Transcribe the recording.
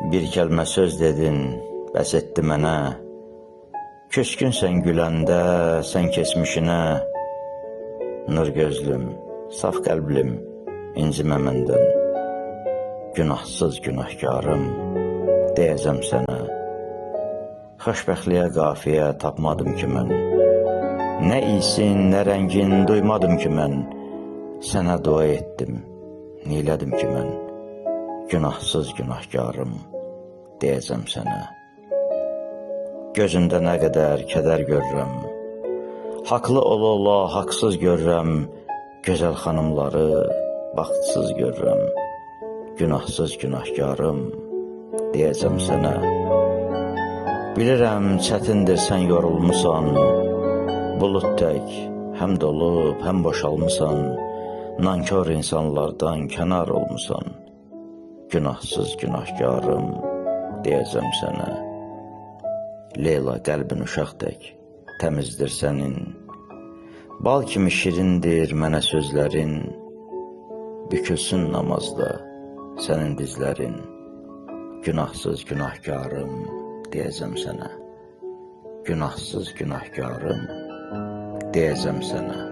Bir kəlmə söz dedin, bəs etdi mənə. Küskünsən güləndə, sən keçmişinə. Nur gözlüm, saf qəlblim, incimə məndən. Günahsız günahkarım, deyəcəm sənə. Xoşbəxtliyə qafiyə tapmadım ki mən. Nə isin, nə rəngin duymadım ki mən. Sənə dua etdim, neylədim ki mən. Günahsız günahkarım, deyəcəm sənə. Gözündə nə qədər kədər görürəm. Haqlı ola haqsız görürəm. Gözəl xanımları baxtsız görürəm. Günahsız günahkarım, deyəcəm sənə. Bilirəm çətindir sən yorulmusan. Bulud tək, həm dolub, həm boşalmısan. Nankor insanlardan kənar olmusan. Günahsız günahkarım, deyəcəm sənə. Leyla qəlbin uşaq tək, təmizdir sənin. Bal kimi şirindir mənə sözlərin. Bükülsün namazda sənin dizlərin. Günahsız günahkarım, deyəcəm sənə. Günahsız günahkarım, deyəcəm sənə.